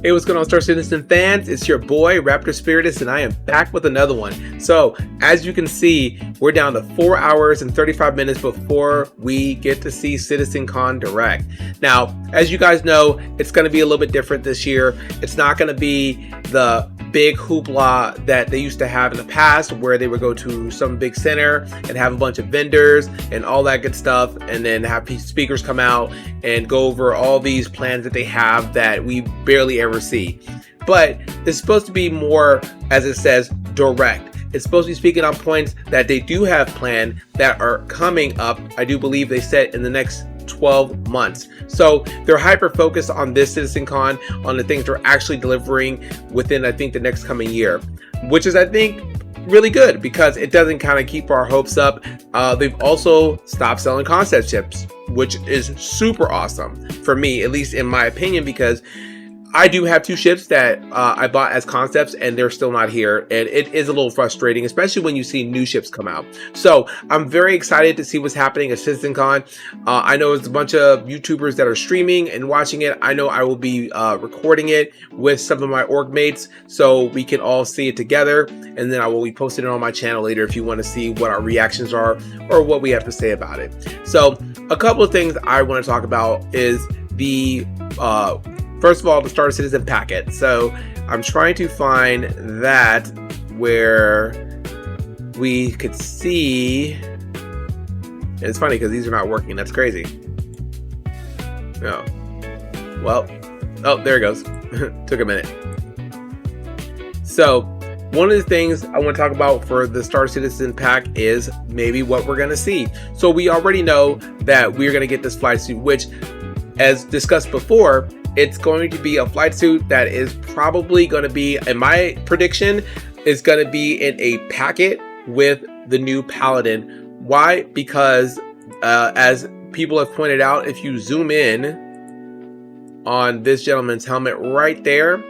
Hey, what's going on, Star Citizen fans? It's your boy, Raptor Spiritus, and I am back with another one. So, as you can see, we're down to 4 hours and 35 minutes before we get to see CitizenCon Direct. Now, as you guys know, it's going to be a little bit different this year. It's not going to be the big hoopla that they used to have in the past, where they would go to some big center and have a bunch of vendors and all that good stuff, and then have speakers come out and go over all these plans that they have that we barely ever see. But it's supposed to be more, as it says, direct. It's supposed to be speaking on points that they do have planned that are coming up. I do believe they said in the next 12 months. So they're hyper focused on this CitizenCon, on the things they're actually delivering within, I think, the next coming year, which is, I think, really good because it doesn't kind of keep our hopes up. They've also stopped selling concept ships, which is super awesome for me, at least in my opinion, because I do have 2 ships that I bought as concepts and they're still not here, and it is a little frustrating, especially when you see new ships come out. So I'm very excited to see what's happening at CitizenCon. I know there's a bunch of YouTubers that are streaming and watching it. I know I will be recording it with some of my org mates so we can all see it together, and then I will be posting it on my channel later if you want to see what our reactions are or what we have to say about it. So a couple of things I want to talk about is the first of all, the Star Citizen packet. So I'm trying to find that where we could see. And it's funny because these are not working. That's crazy. No. Well, oh, there it goes. Took a minute. So one of the things I want to talk about for the Star Citizen pack is maybe what we're going to see. So we already know that we're going to get this flight suit, which, as discussed before, it's going to be a flight suit that is probably going to be, in my prediction, is going to be in a packet with the new Paladin. Why? Because as people have pointed out, if you zoom in on this gentleman's helmet right there,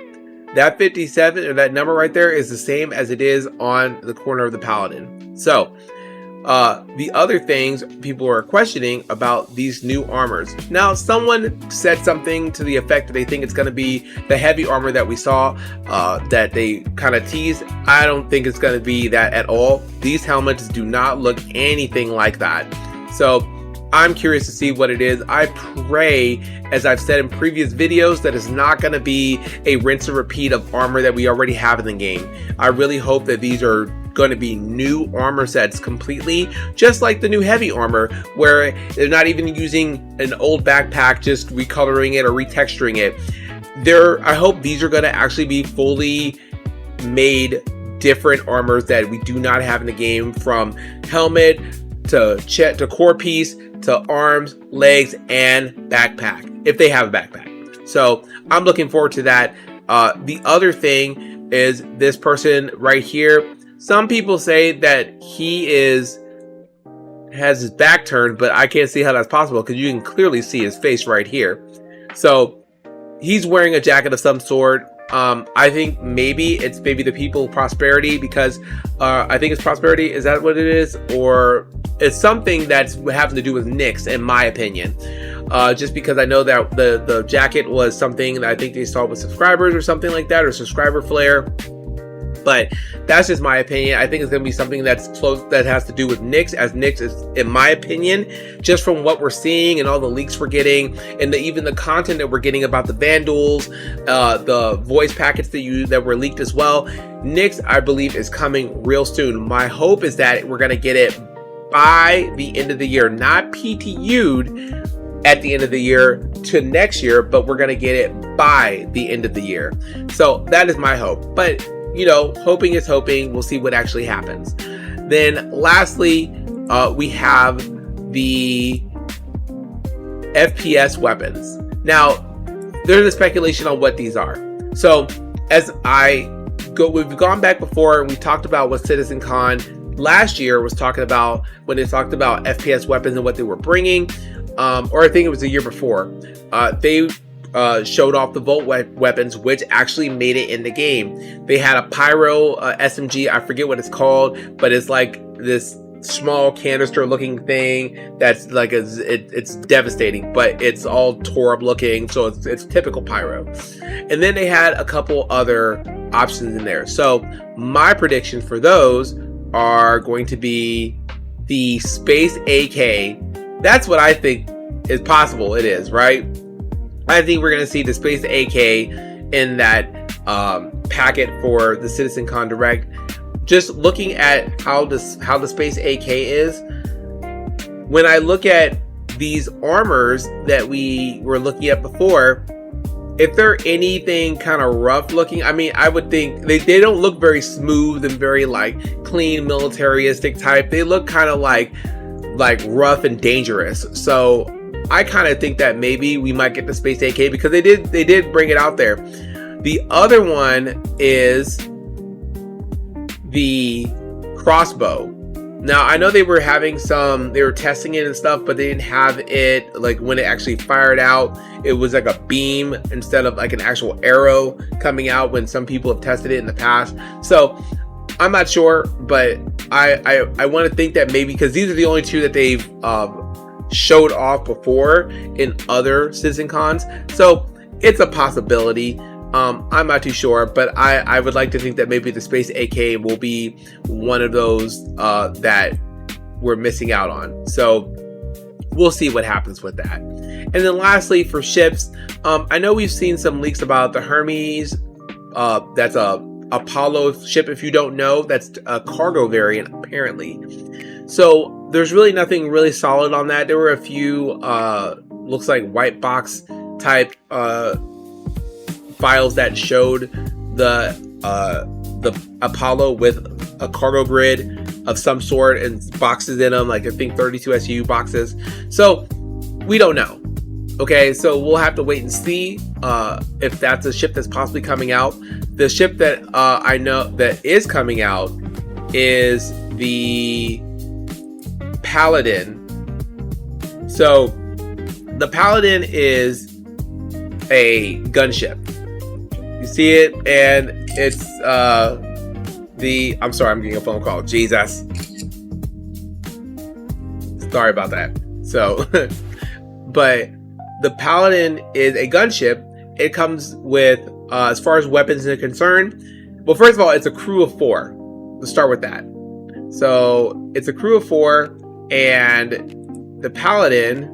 that 57 or that number right there is the same as it is on the corner of the Paladin. So the other things people are questioning about these new armors. Now, someone said something to the effect that they think it's going to be the heavy armor that we saw, that they kind of teased. I don't think it's going to be that at all. These helmets do not look anything like that. So I'm curious to see what it is. I pray, as I've said in previous videos, that it's not going to be a rinse and repeat of armor that we already have in the game. I really hope that these are going to be new armor sets completely, just like the new heavy armor, where they're not even using an old backpack, just recoloring it or retexturing it. I hope these are going to actually be fully made different armors that we do not have in the game, from helmet to chest to core piece to arms, legs, and backpack, if they have a backpack. So I'm looking forward to that. The other thing is this person right here. Some people say that he has his back turned, but I can't see how that's possible because you can clearly see his face right here. So he's wearing a jacket of some sort. I think maybe it's the people Prosperity, because I think it's Prosperity. Is that what it is? Or it's something that's having to do with Nyx, in my opinion. Just because I know that the jacket was something that I think they saw with subscribers or something like that, or subscriber flare. But that's just my opinion. I think it's going to be something that's close, that has to do with Nyx, as Nyx is, in my opinion, just from what we're seeing and all the leaks we're getting, and even the content that we're getting about the Vandals, the voice packets that were leaked as well. Nyx, I believe, is coming real soon. My hope is that we're going to get it by the end of the year, not PTU'd at the end of the year to next year, but we're going to get it by the end of the year. So that is my hope. But you know, hoping is hoping. We'll see what actually happens. Then lastly, we have the FPS weapons. Now, there's a speculation on what these are. So as we've gone back before and we talked about what CitizenCon last year was talking about, when they talked about FPS weapons and what they were bringing, or I think it was the year before. They showed off the Volt weapons, which actually made it in the game. They had a Pyro SMG, I forget what it's called, but it's like this small canister looking thing that's like it's devastating, but it's all tore up looking, so it's typical pyro. And then they had a couple other options in there. So my prediction for those are going to be the Space AK. That's what I think is possible. It is, right? I think we're going to see the Space AK in that packet for the CitizenCon Direct. Just looking at how the Space AK is, when I look at these armors that we were looking at before, if they're anything kind of rough looking, I mean, I would think they don't look very smooth and very like clean militaristic type. They look kind of like rough and dangerous. So I kind of think that maybe we might get the Space AK because they did bring it out there. The other one is the crossbow. Now I know they were testing it and stuff, but they didn't have it like when it actually fired out. It was like a beam instead of like an actual arrow coming out when some people have tested it in the past. So I'm not sure, but I want to think that maybe because these are the only two that they've showed off before in other CitizenCons, so it's a possibility. I'm not too sure, but I would like to think that maybe the Space AK will be one of those that we're missing out on. So we'll see what happens with that. And then lastly, for ships, I know we've seen some leaks about the Hermes. That's a Apollo ship. If you don't know, that's a cargo variant apparently. So there's really nothing really solid on that. There were a few looks like white box type files that showed the Apollo with a cargo grid of some sort and boxes in them, like I think 32 SU boxes. So we don't know. Okay, so we'll have to wait and see if that's a ship that's possibly coming out. The ship that I know that is coming out is the Paladin. So the Paladin is a gunship. You see it, and it's I'm sorry, I'm getting a phone call. Jesus. Sorry about that. So, but the Paladin is a gunship. It comes with, as far as weapons are concerned, well, first of all, it's a crew of 4. Let's start with that. So it's a crew of 4, and the Paladin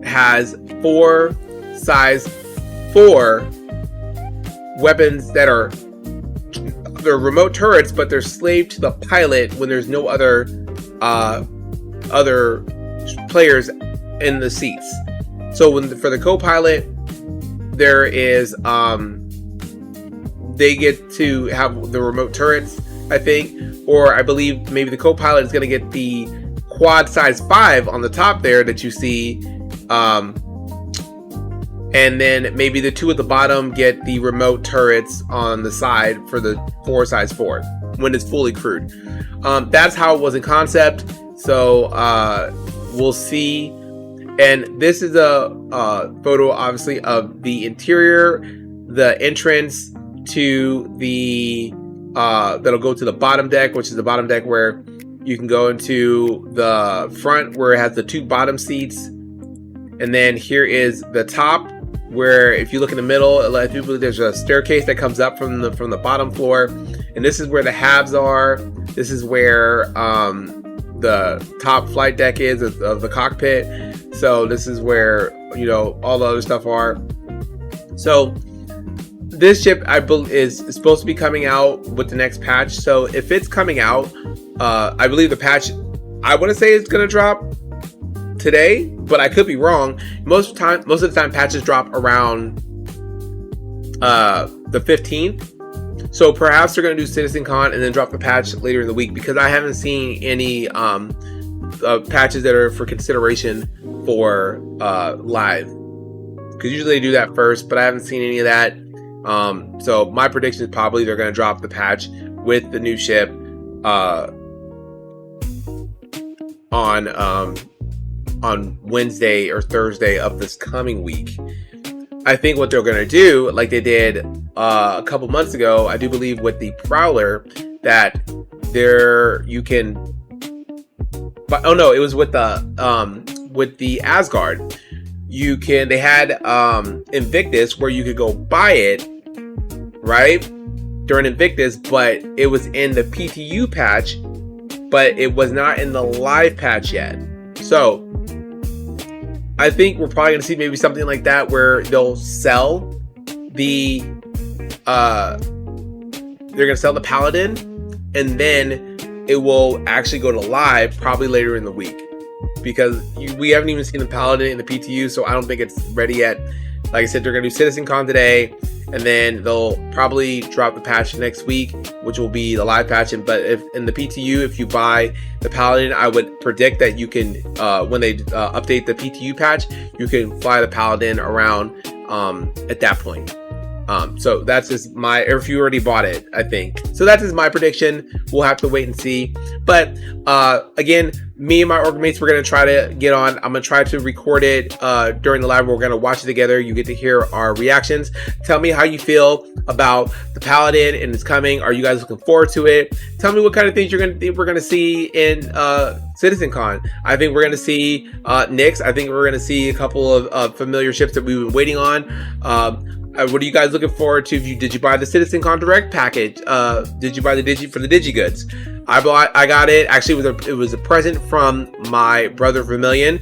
has 4 size 4 weapons that are they're remote turrets, but they're slave to the pilot when there's no other players in the seats. So for the co-pilot, there is they get to have the remote turrets, I think, or I believe maybe the co-pilot is going to get the quad size 5 on the top there that you see, and then maybe the 2 at the bottom get the remote turrets on the side for the 4 size 4 when it's fully crewed. That's how it was in concept. So we'll see. And this is a photo, obviously, of the interior, the entrance to the that'll go to the bottom deck, which is the bottom deck where you can go into the front where it has the 2 bottom seats. And then here is the top, where if you look in the middle, I do believe there's a staircase that comes up from the bottom floor. And this is where the halves are. This is where the top flight deck is of the cockpit. So this is where, you know, all the other stuff are. So this ship, I believe, is supposed to be coming out with the next patch. So if it's coming out, I believe the patch, I want to say it's going to drop today, but I could be wrong. Most of the time patches drop around the 15th. So perhaps they're going to do CitizenCon and then drop the patch later in the week, because I haven't seen any patches that are for consideration for live, because usually they do that first, but I haven't seen any of that. So my prediction is probably they're going to drop the patch with the new ship on Wednesday or Thursday of this coming week. I think what they're going to do, like they did a couple months ago, I do believe with the Prowler, that there you can. But oh no, it was with the Asgard. They had Invictus where you could go buy it, right, during Invictus, but it was in the PTU patch, but it was not in the live patch yet. So I think we're probably gonna see maybe something like that where they'll sell the they're gonna sell the Paladin, and then it will actually go to live probably later in the week, because we haven't even seen the Paladin in the PTU, so I don't think it's ready yet. Like I said, they're gonna do CitizenCon today, and then they'll probably drop the patch next week, which will be the live patch. But if in the PTU, if you buy the Paladin, I would predict that you can, when they update the PTU patch, you can fly the Paladin around at that point. So that's just my, or if you already bought it, I think. So that's just my prediction. We'll have to wait and see. But again, me and my org mates, we're going to try to get on. I'm going to try to record it during the live. We're going to watch it together. You get to hear our reactions. Tell me how you feel about the Paladin and it's coming. Are you guys looking forward to it? Tell me what kind of things we're going to see in CitizenCon. I think we're going to see Nyx. I think we're going to see a couple of familiar ships that we've been waiting on. What are you guys looking forward to? Did you buy the CitizenCon Direct package? Did you buy the DigiGoods? I got it. Actually, it was a present from my brother Vermilion.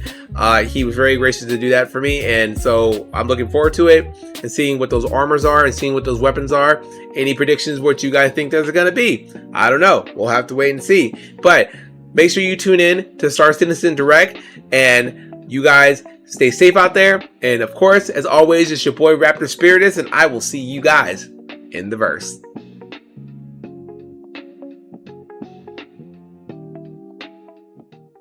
He was very gracious to do that for me, and so I'm looking forward to it and seeing what those armors are and seeing what those weapons are. Any predictions what you guys think there's gonna be? I don't know. We'll have to wait and see. But make sure you tune in to Star Citizen Direct, and you guys stay safe out there. And of course, as always, it's your boy Raptor Spiritus, and I will see you guys in the verse.